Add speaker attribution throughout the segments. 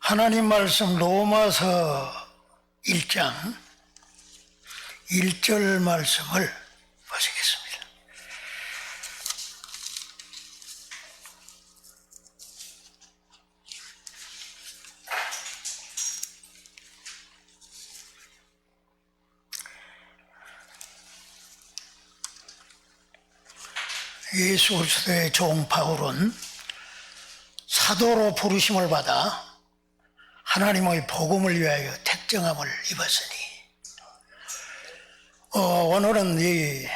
Speaker 1: 하나님 말씀 로마서 1장 1절 말씀을 보시겠습니다. 예수 그리스도의 종 바울은 사도로 부르심을 받아 하나님의 복음을 위하여 택정함을 입었으니 오늘은 이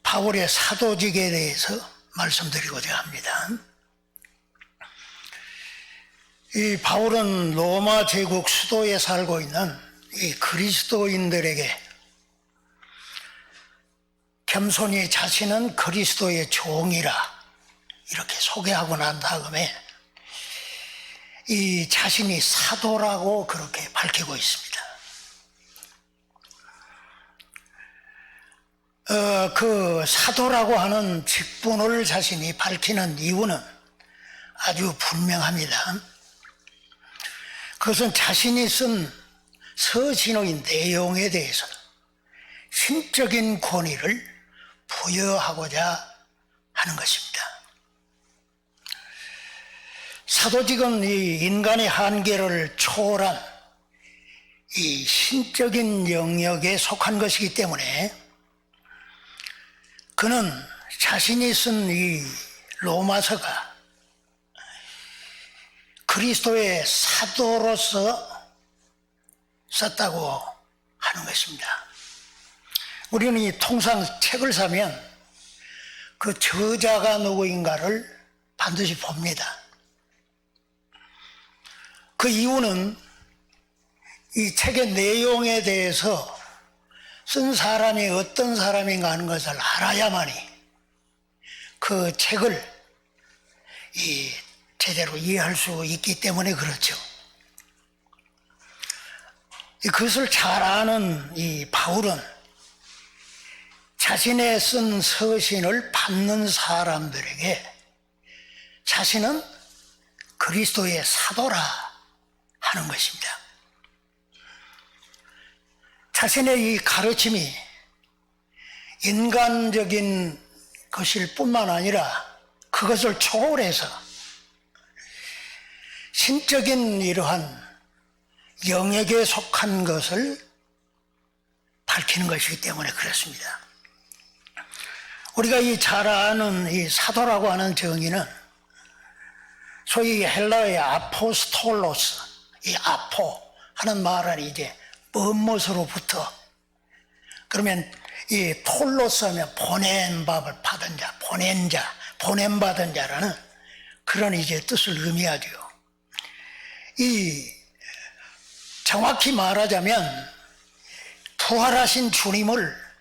Speaker 1: 바울의 사도직에 대해서 말씀드리고자 합니다. 이 바울은 로마 제국 수도에 살고 있는 이 그리스도인들에게 겸손히 자신은 그리스도의 종이라 이렇게 소개하고 난 다음에 이 자신이 사도라고 그렇게 밝히고 있습니다. 그 사도라고 하는 직분을 자신이 밝히는 이유는 아주 분명합니다. 그것은 자신이 쓴 서신의 내용에 대해서 신적인 권위를 부여하고자 하는 것입니다. 사도직은 이 인간의 한계를 초월한 이 신적인 영역에 속한 것이기 때문에 그는 자신이 쓴 이 로마서가 그리스도의 사도로서 썼다고 하는 것입니다. 우리는 이 통상 책을 사면 그 저자가 누구인가를 반드시 봅니다. 그 이유는 이 책의 내용에 대해서 쓴 사람이 어떤 사람인가 하는 것을 알아야만이 그 책을 제대로 이해할 수 있기 때문에 그렇죠. 그것을 잘 아는 이 바울은 자신의 쓴 서신을 받는 사람들에게 자신은 그리스도의 사도라 하는 것입니다. 자신의 이 가르침이 인간적인 것일 뿐만 아니라 그것을 초월해서 신적인 이러한 영역에 속한 것을 밝히는 것이기 때문에 그렇습니다. 우리가 이 잘 아는 이 사도라고 하는 정의는 소위 헬라어의 아포스톨로스, 이 아포 하는 말은 이제 무엇으로부터, 그러면 이 톨로스 하면 보낸 밥을 받은 자, 보낸 자, 보냄받은 자라는 그런 이제 뜻을 의미하죠. 정확히 말하자면 부활하신 주님을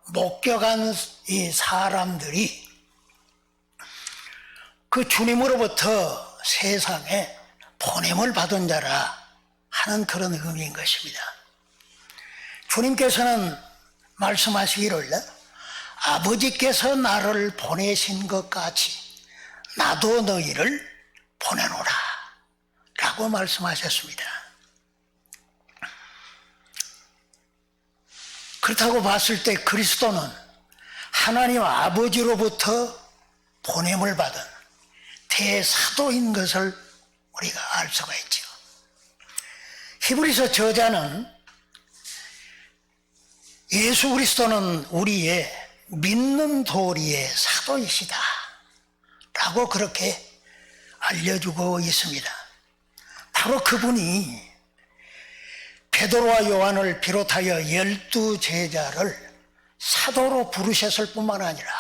Speaker 1: 목격한 이 사람들이 그 주님으로부터 세상에 보냄을 받은 자라 하는 그런 의미인 것입니다. 주님께서는 말씀하시기를 아버지께서 나를 보내신 것 같이 나도 너희를 보내노라 라고 말씀하셨습니다. 그렇다고 봤을 때 그리스도는 하나님 아버지로부터 보냄을 받은 대사도인 것을 우리가 알 수가 있죠. 히브리서 저자는 예수 그리스도는 우리의 믿는 도리의 사도이시다 라고 그렇게 알려주고 있습니다. 바로 그분이 베드로와 요한을 비롯하여 12제자를 사도로 부르셨을 뿐만 아니라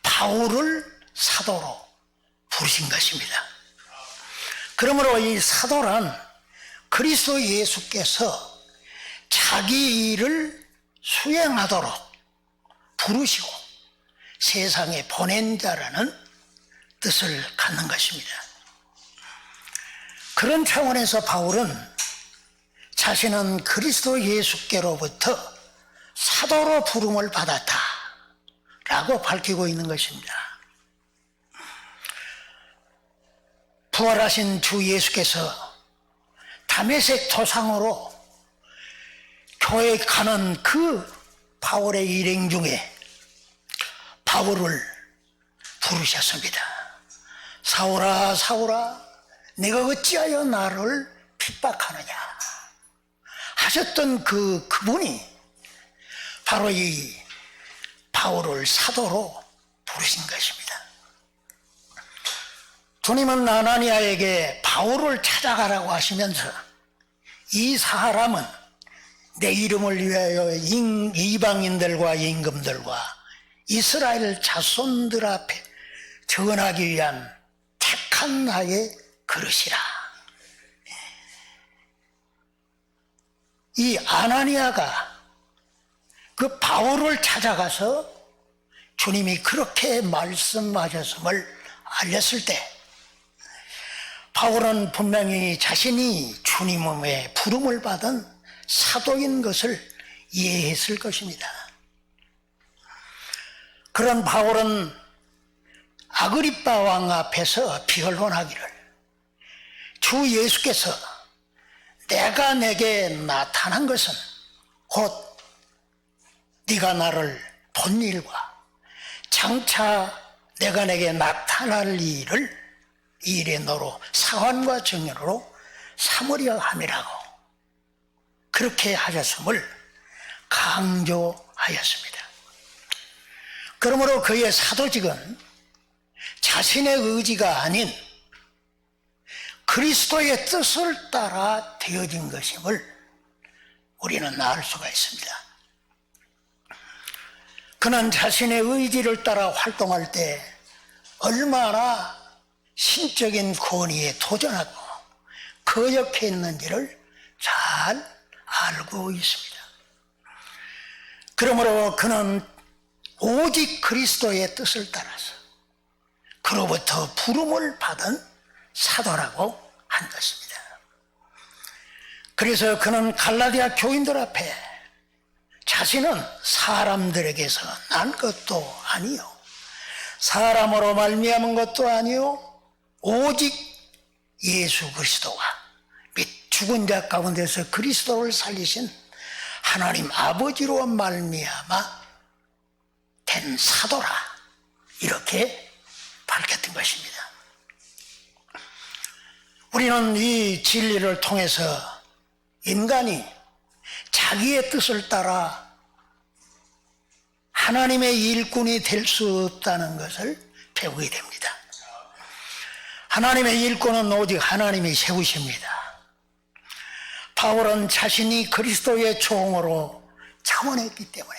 Speaker 1: 바울을 사도로 부르신 것입니다. 그러므로 이 사도란 그리스도 예수께서 자기 일을 수행하도록 부르시고 세상에 보낸 자라는 뜻을 갖는 것입니다. 그런 차원에서 바울은 자신은 그리스도 예수께로부터 사도로 부름을 받았다 라고 밝히고 있는 것입니다. 부활하신 주 예수께서 다메섹 도상으로 교회 가는 그 바울의 일행 중에 바울을 부르셨습니다. 사울아 사울아 내가 어찌하여 나를 핍박하느냐 하셨던 그분이 바로 이 바울을 사도로 부르신 것입니다. 주님은 아나니아에게 바울을 찾아가라고 하시면서 이 사람은 내 이름을 위하여 이방인들과 임금들과 이스라엘 자손들 앞에 전하기 위한 택한 나의 그릇이라. 이 아나니아가 그 바울을 찾아가서 주님이 그렇게 말씀하셨음을 알렸을 때 바울은 분명히 자신이 주님의 부름을 받은 사도인 것을 이해했을 것입니다. 그런 바울은 아그리빠 왕 앞에서 비언론하기를 주 예수께서 내가 내게 나타난 것은 곧 네가 나를 본 일과 장차 내가 내게 나타날 일을 이 일에 너로 상환과 정연으로 삼으려 함이라고 그렇게 하셨음을 강조하였습니다. 그러므로 그의 사도직은 자신의 의지가 아닌 그리스도의 뜻을 따라 되어진 것임을 우리는 알 수가 있습니다. 그는 자신의 의지를 따라 활동할 때 얼마나 신적인 권위에 도전하고 거역했는지를 잘 알고 있습니다. 그러므로 그는 오직 그리스도의 뜻을 따라서 그로부터 부름을 받은 사도라고 한 것입니다. 그래서 그는 갈라디아 교인들 앞에 자신은 사람들에게서 난 것도 아니요 사람으로 말미암은 것도 아니요 오직 예수 그리스도와 및 죽은 자 가운데서 그리스도를 살리신 하나님 아버지로 말미암아 된 사도라 이렇게 밝혔던 것입니다. 우리는 이 진리를 통해서 인간이 자기의 뜻을 따라 하나님의 일꾼이 될 수 없다는 것을 배우게 됩니다. 하나님의 일꾼은 오직 하나님이 세우십니다. 바울은 자신이 그리스도의 종으로 차원했기 때문에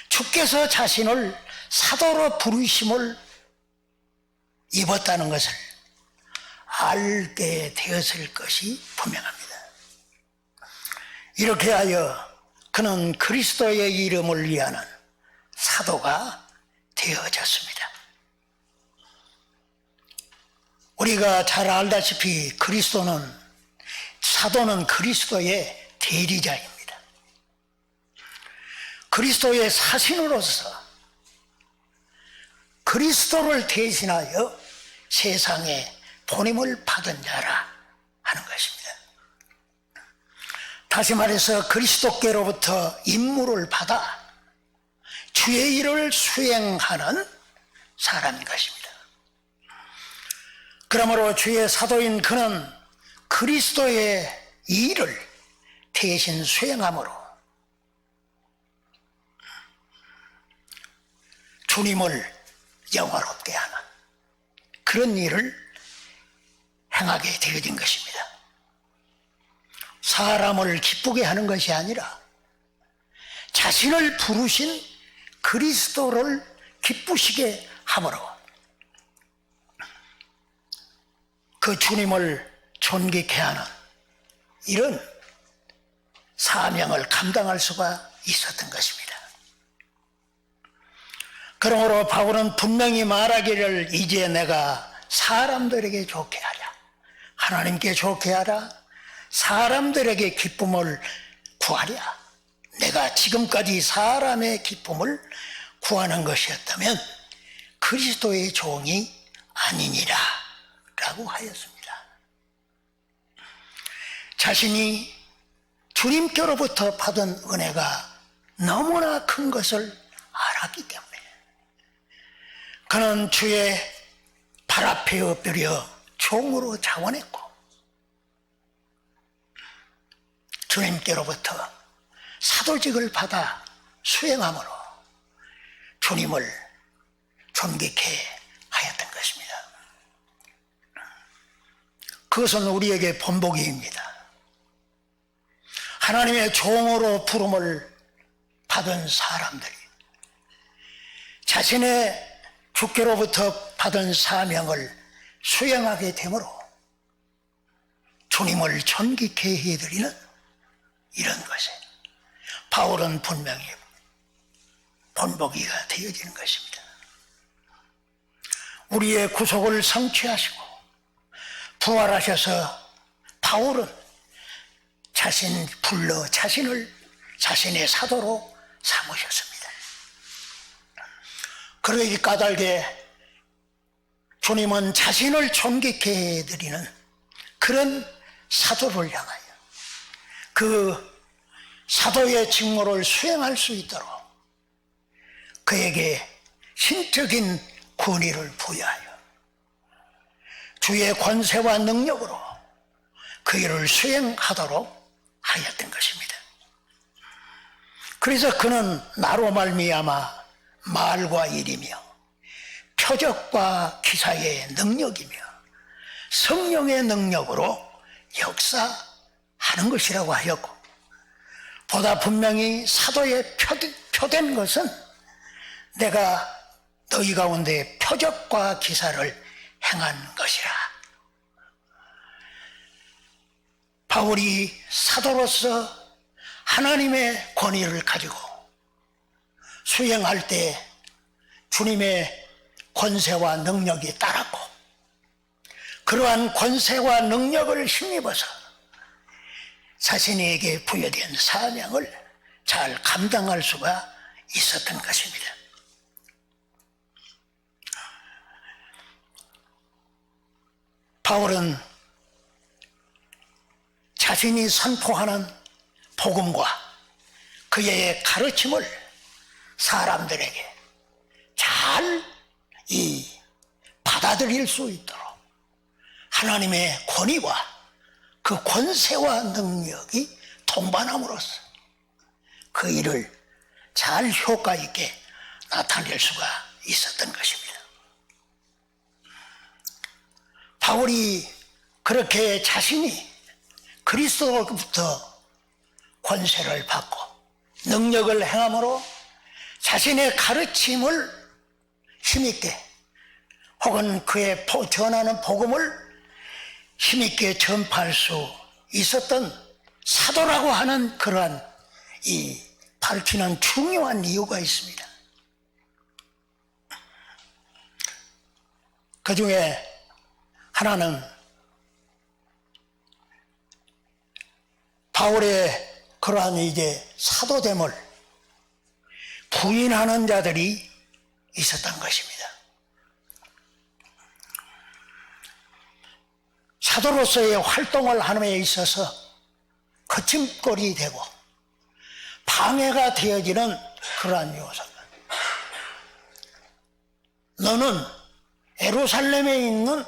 Speaker 1: 주께서 자신을 사도로 부르심을 입었다는 것을 알게 되었을 것이 분명합니다. 이렇게 하여 그는 그리스도의 이름을 위하는 사도가 되어졌습니다. 우리가 잘 알다시피 사도는 그리스도의 대리자입니다. 그리스도의 사신으로서 그리스도를 대신하여 세상에 보냄을 받은 자라 하는 것입니다. 다시 말해서 그리스도께로부터 임무를 받아 주의 일을 수행하는 사람인 것입니다. 그러므로 주의 사도인 그는 그리스도의 일을 대신 수행함으로 주님을 영화롭게 하는 그런 일을 행하게 되어진 것입니다. 사람을 기쁘게 하는 것이 아니라 자신을 부르신 그리스도를 기쁘시게 함으로 그 주님을 존귀케 하는 이런 사명을 감당할 수가 있었던 것입니다. 그러므로 바울은 분명히 말하기를 이제 내가 사람들에게 좋게 하랴 하나님께 좋게 하라 사람들에게 기쁨을 구하랴 내가 지금까지 사람의 기쁨을 구하는 것이었다면 그리스도의 종이 아니니라 있다고 하였습니다. 자신이 주님께로부터 받은 은혜가 너무나 큰 것을 알았기 때문에 그는 주의 발 앞에 엎드려 종으로 자원했고 주님께로부터 사도직을 받아 수행함으로 주님을 존귀케 하였던 것입니다. 그것은 우리에게 본보기입니다. 하나님의 종으로 부름을 받은 사람들이 자신의 주께로부터 받은 사명을 수행하게 되므로 주님을 존귀케 해드리는 이런 것에 바울은 분명히 본보기가 되어지는 것입니다. 우리의 구속을 성취하시고 부활하셔서 바울은 자신을 자신의 사도로 삼으셨습니다. 그러기 까닭에 주님은 자신을 존귀케 해드리는 그런 사도를 향하여 그 사도의 직무를 수행할 수 있도록 그에게 신적인 권위를 부여하여 주의 권세와 능력으로 그 일을 수행하도록 하였던 것입니다. 그래서 그는 나로 말미암아 말과 일이며 표적과 기사의 능력이며 성령의 능력으로 역사하는 것이라고 하였고 보다 분명히 사도에 표된 것은 내가 너희 가운데 표적과 기사를 행한 것이라. 바울이 사도로서 하나님의 권위를 가지고 수행할 때 주님의 권세와 능력이 따랐고 그러한 권세와 능력을 힘입어서 자신에게 부여된 사명을 잘 감당할 수가 있었던 것입니다. 바울은 자신이 선포하는 복음과 그의 가르침을 사람들에게 잘 받아들일 수 있도록 하나님의 권위와 그 권세와 능력이 동반함으로써 그 일을 잘 효과 있게 나타낼 수가 있었던 것입니다. 바울이 그렇게 자신이 그리스도로부터 권세를 받고 능력을 행함으로 자신의 가르침을 힘있게 혹은 그의 전하는 복음을 힘있게 전파할 수 있었던 사도라고 하는 그러한 이 밝히는 중요한 이유가 있습니다. 그 중에 하나는 바울의 그러한 사도됨을 부인하는 자들이 있었던 것입니다. 사도로서의 활동을 함에 있어서 거침거리 되고 방해가 되어지는 그러한 요소입니다. 너는 예루살렘에 있는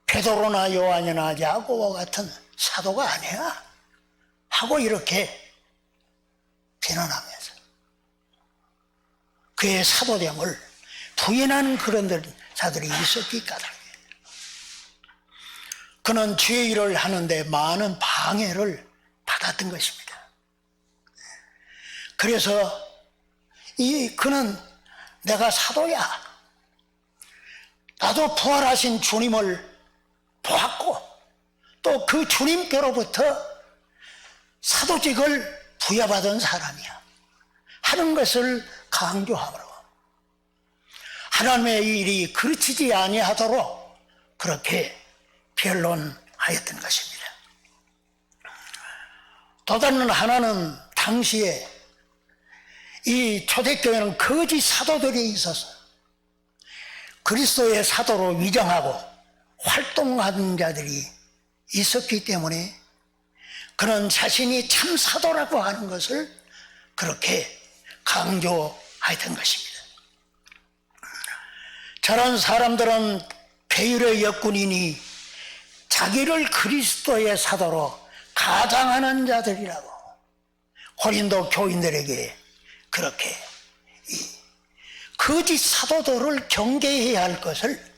Speaker 1: 베드로나 요한이나 야고보와 같은 사도가 아니야 하고 이렇게 비난하면서 그의 사도됨을 부인하는 그런 자들이 있었기 까닭에 그는 주의 일을 하는데 많은 방해를 받았던 것입니다. 그래서 그는 내가 사도야, 나도 부활하신 주님을 보았고 또 그 주님께로부터 사도직을 부여받은 사람이야 하는 것을 강조하므로 하나님의 일이 그르치지 아니하도록 그렇게 변론하였던 것입니다. 또 다른 하나는 당시에 이 초대교회는 거짓 사도들이 있어서 그리스도의 사도로 위장하고 활동하는 자들이 있었기 때문에 그는 자신이 참 사도라고 하는 것을 그렇게 강조하였던 것입니다. 저런 사람들은 베일의 역군이니 자기를 그리스도의 사도로 가장하는 자들이라고 고린도 교인들에게 그렇게 거짓 사도들을 경계해야 할 것을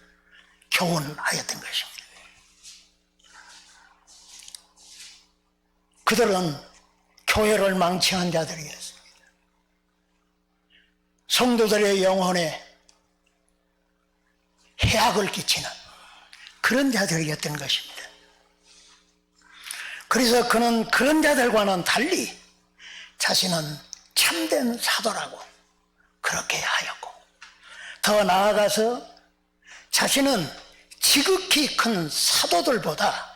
Speaker 1: 교훈하였던 것입니다. 그들은 교회를 망치한 자들이었습니다. 성도들의 영혼에 해악을 끼치는 그런 자들이었던 것입니다. 그래서 그는 그런 자들과는 달리 자신은 참된 사도라고 그렇게 하였고, 더 나아가서 자신은 지극히 큰 사도들보다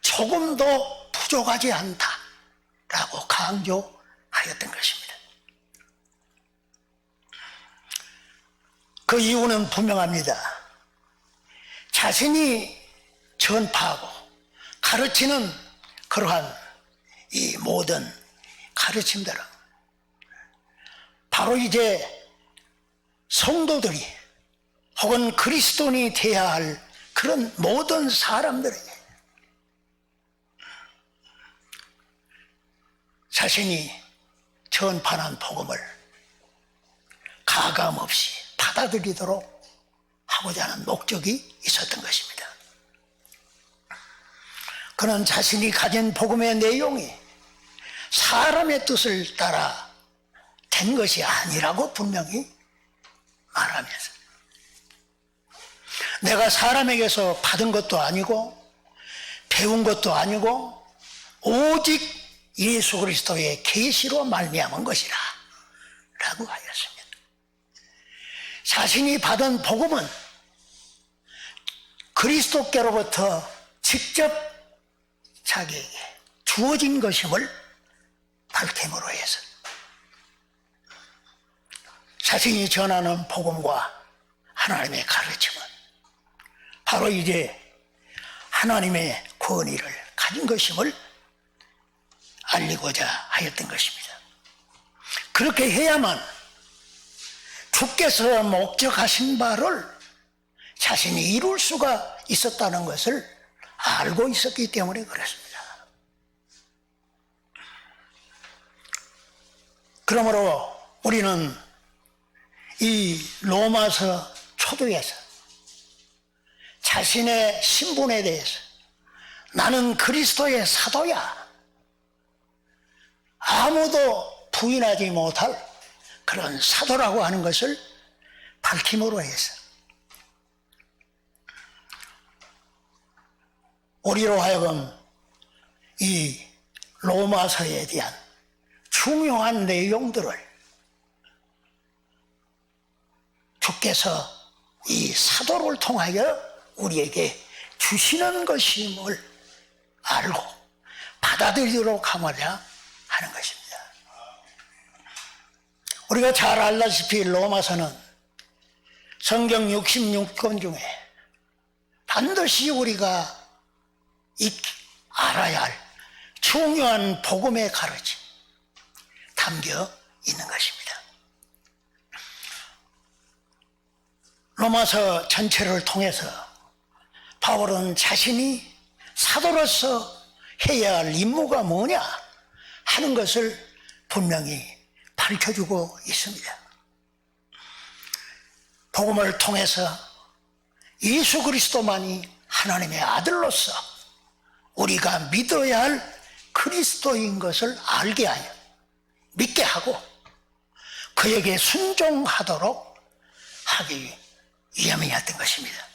Speaker 1: 조금 더 부족하지 않다라고 강조하였던 것입니다. 그 이유는 분명합니다. 자신이 전파하고 가르치는 그러한 이 모든 가르침들은 바로 이제 성도들이 혹은 그리스도인이 되어야 할 그런 모든 사람들에게 자신이 전파한 복음을 가감없이 받아들이도록 하고자 하는 목적이 있었던 것입니다. 그는 자신이 가진 복음의 내용이 사람의 뜻을 따라 된 것이 아니라고 분명히 말하면서, 내가 사람에게서 받은 것도 아니고 배운 것도 아니고 오직 예수 그리스도의 계시로 말미암은 것이라 라고 하였습니다. 자신이 받은 복음은 그리스도께로부터 직접 자기에게 주어진 것임을 밝힘으로 해서 자신이 전하는 복음과 하나님의 가르침은 바로 이제 하나님의 권위를 가진 것임을 알리고자 하였던 것입니다. 그렇게 해야만 주께서 목적하신 바를 자신이 이룰 수가 있었다는 것을 알고 있었기 때문에 그렇습니다. 그러므로 우리는 이 로마서 초두에서 자신의 신분에 대해서 나는 그리스도의 사도야, 아무도 부인하지 못할 그런 사도라고 하는 것을 밝힘으로 해서 우리로 하여금 이 로마서에 대한 중요한 내용들을 주께서 이 사도를 통하여 우리에게 주시는 것임을 알고 받아들이도록 하고자 하는 것입니다. 우리가 잘 알다시피 로마서는 성경 66권 중에 반드시 우리가 알아야 할 중요한 복음의 가르침 담겨 있는 것입니다. 로마서 전체를 통해서 바울은 자신이 사도로서 해야 할 임무가 뭐냐 하는 것을 분명히 밝혀주고 있습니다. 복음을 통해서 예수 그리스도만이 하나님의 아들로서 우리가 믿어야 할 그리스도인 것을 알게 하여 믿게 하고 그에게 순종하도록 하기 위함이었던 것입니다.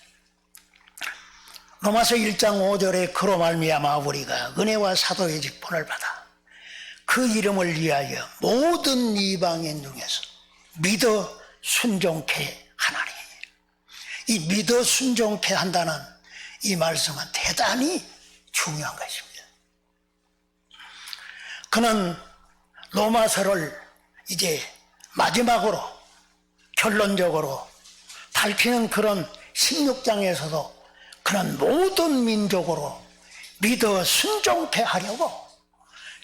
Speaker 1: 로마서 1장 5절에 그로 말미암아 우리가 은혜와 사도의 직분을 받아 그 이름을 위하여 모든 이방인 중에서 믿어 순종케 하나니, 이 믿어 순종케 한다는 이 말씀은 대단히 중요한 것입니다. 그는 로마서를 이제 마지막으로 결론적으로 밝히는 그런 16장에서도 그는 모든 민족으로 믿어 순종케 하려고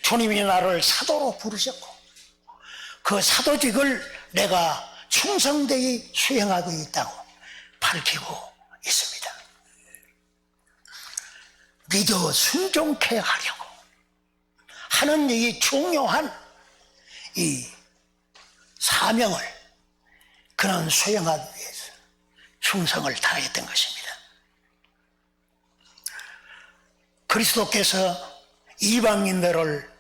Speaker 1: 주님이 나를 사도로 부르셨고 그 사도직을 내가 충성되이 수행하고 있다고 밝히고 있습니다. 믿어 순종케 하려고 하는 이 중요한 이 사명을 그는 수행하기 위해서 충성을 다했던 것입니다. 그리스도께서 이방인들을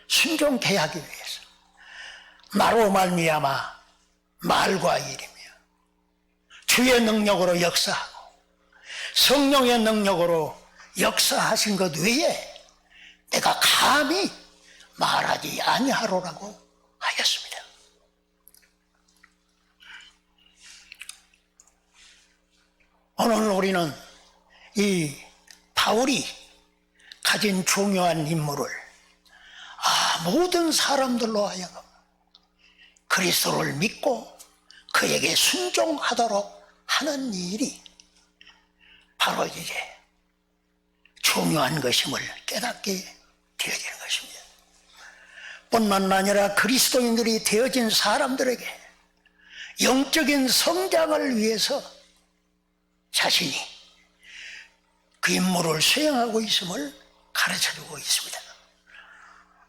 Speaker 1: 순종케 하기 위해서 나로 말미암아 말과 일이며 주의 능력으로 역사하고 성령의 능력으로 역사하신 것 외에 내가 감히 말하지 아니하노라고 하였습니다. 오늘 우리는 이 바울이 가진 중요한 임무를 모든 사람들로 하여금 그리스도를 믿고 그에게 순종하도록 하는 일이 바로 이제 중요한 것임을 깨닫게 되어지는 것입니다. 뿐만 아니라 그리스도인들이 되어진 사람들에게 영적인 성장을 위해서 자신이 그 임무를 수행하고 있음을 가르쳐주고 있습니다.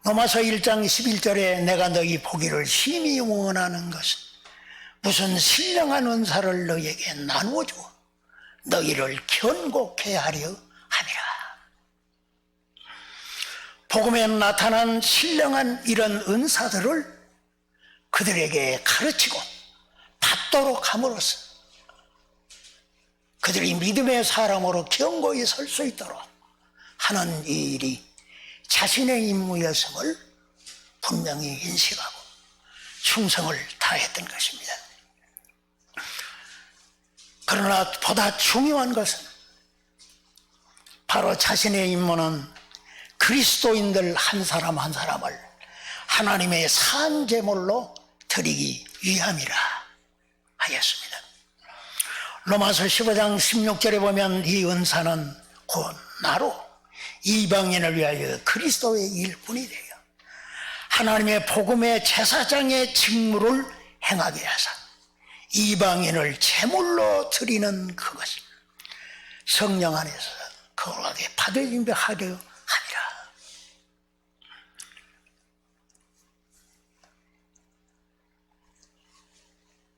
Speaker 1: 로마서 1장 11절에 내가 너희 보기를 심히 원하는 것은 무슨 신령한 은사를 너희에게 나누어 주어 너희를 견고케 하려 함이라. 복음에 나타난 신령한 이런 은사들을 그들에게 가르치고 받도록 함으로써 그들이 믿음의 사람으로 견고히 설 수 있도록 하는 이 일이 자신의 임무였음을 분명히 인식하고 충성을 다했던 것입니다. 그러나 보다 중요한 것은 바로 자신의 임무는 그리스도인들 한 사람 한 사람을 하나님의 산 제물로 드리기 위함이라 하였습니다. 로마서 15장 16절에 보면 이 은사는 곧 나로 이방인을 위하여 그리스도의 일꾼이 되어 하나님의 복음의 제사장의 직무를 행하게 하사 이방인을 제물로 드리는 그것을 성령 안에서 거룩하게 받아들이려 함이라.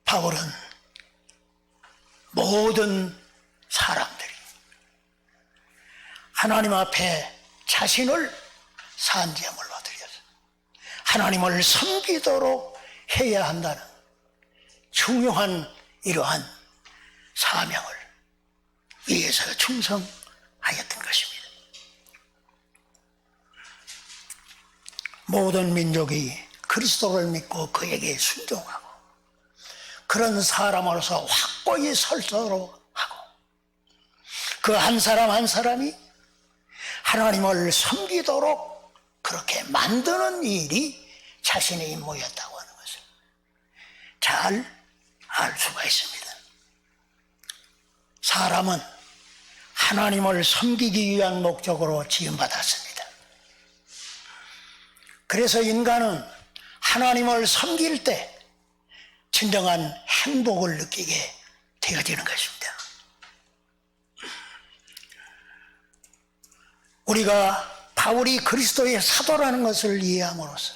Speaker 1: 바울은 모든 사람들이 하나님 앞에 자신을 산제물로 드려서 하나님을 섬기도록 해야 한다는 중요한 이러한 사명을 위해서 충성하였던 것입니다. 모든 민족이 그리스도를 믿고 그에게 순종하고 그런 사람으로서 확고히 설도록 하고 그 한 사람 한 사람이 하나님을 섬기도록 그렇게 만드는 일이 자신의 임무였다고 하는 것을 잘 알 수가 있습니다. 사람은 하나님을 섬기기 위한 목적으로 지음받았습니다. 그래서 인간은 하나님을 섬길 때 진정한 행복을 느끼게 되어지는 것입니다. 우리가 바울이 그리스도의 사도라는 것을 이해함으로써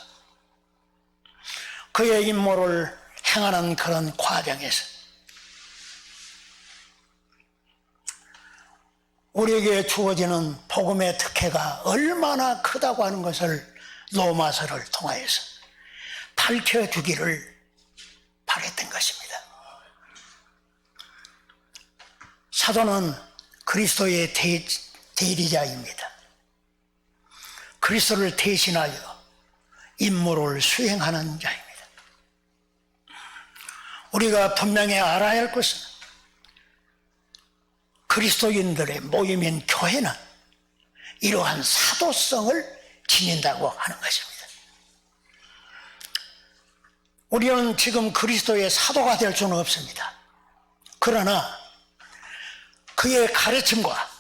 Speaker 1: 그의 임무를 행하는 그런 과정에서 우리에게 주어지는 복음의 특혜가 얼마나 크다고 하는 것을 로마서를 통하여서 밝혀주기를 바랬던 것입니다. 사도는 그리스도의 대리자입니다. 그리스도를 대신하여 임무를 수행하는 자입니다. 우리가 분명히 알아야 할 것은 그리스도인들의 모임인 교회는 이러한 사도성을 지닌다고 하는 것입니다. 우리는 지금 그리스도의 사도가 될 수는 없습니다. 그러나 그의 가르침과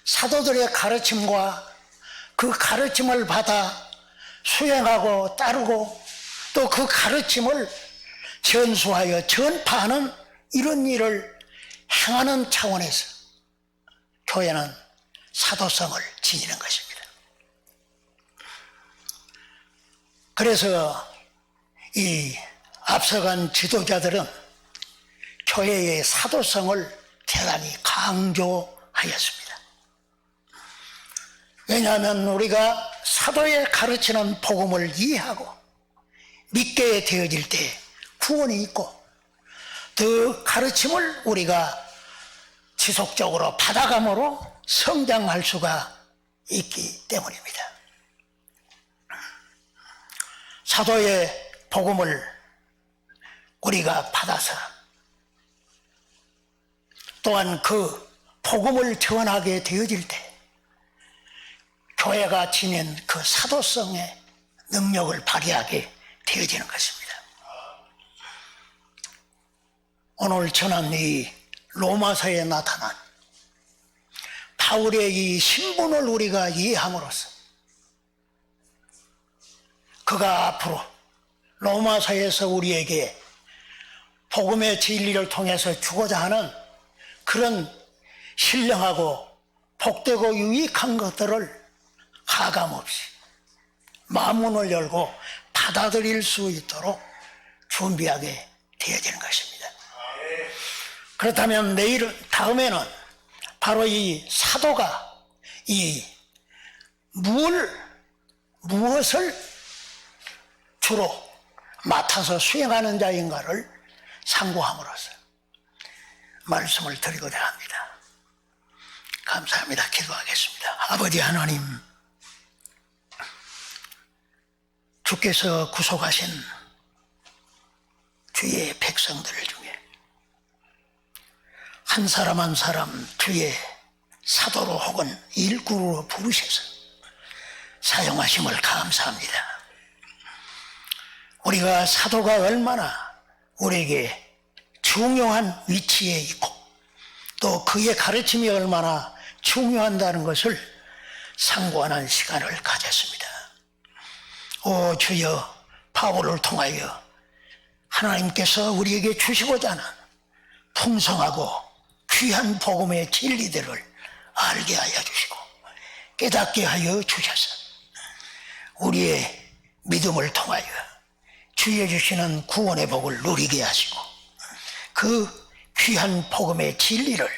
Speaker 1: 사도들의 가르침과 그 가르침을 받아 수행하고 따르고 또 그 가르침을 전수하여 전파하는 이런 일을 행하는 차원에서 교회는 사도성을 지니는 것입니다. 그래서 이 앞서간 지도자들은 교회의 사도성을 대단히 강조하였습니다. 왜냐하면 우리가 사도의 가르치는 복음을 이해하고 믿게 되어질 때 구원이 있고 그 가르침을 우리가 지속적으로 받아감으로 성장할 수가 있기 때문입니다. 사도의 복음을 우리가 받아서 또한 그 복음을 전하게 되어질 때 교회가 지닌 그 사도성의 능력을 발휘하게 되어지는 것입니다. 오늘 전한 이 로마서에 나타난 바울의 이 신분을 우리가 이해함으로써 그가 앞으로 로마서에서 우리에게 복음의 진리를 통해서 주고자 하는 그런 신령하고 복되고 유익한 것들을 가감없이 마음문을 열고 받아들일 수 있도록 준비하게 되어지는 것입니다. 그렇다면 다음에는 바로 이 사도가 이 무엇을 주로 맡아서 수행하는 자인가를 상고함으로써 말씀을 드리고자 합니다. 감사합니다. 기도하겠습니다. 아버지 하나님, 주께서 구속하신 주의 백성들 중에 한 사람 한 사람 주의 사도로 혹은 일꾼으로 부르셔서 사용하심을 감사합니다. 우리가 사도가 얼마나 우리에게 중요한 위치에 있고 또 그의 가르침이 얼마나 중요한다는 것을 상고하는 시간을 가졌습니다. 오 주여, 바울을 통하여 하나님께서 우리에게 주시고자 하는 풍성하고 귀한 복음의 진리들을 알게 하여 주시고 깨닫게 하여 주셔서 우리의 믿음을 통하여 주의 주시는 구원의 복을 누리게 하시고 그 귀한 복음의 진리를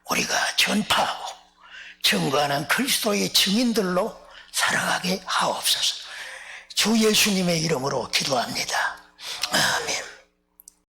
Speaker 1: 우리가 전파하고 증거하는 그리스도의 증인들로 살아가게 하옵소서. 주 예수님의 이름으로 기도합니다. 아멘.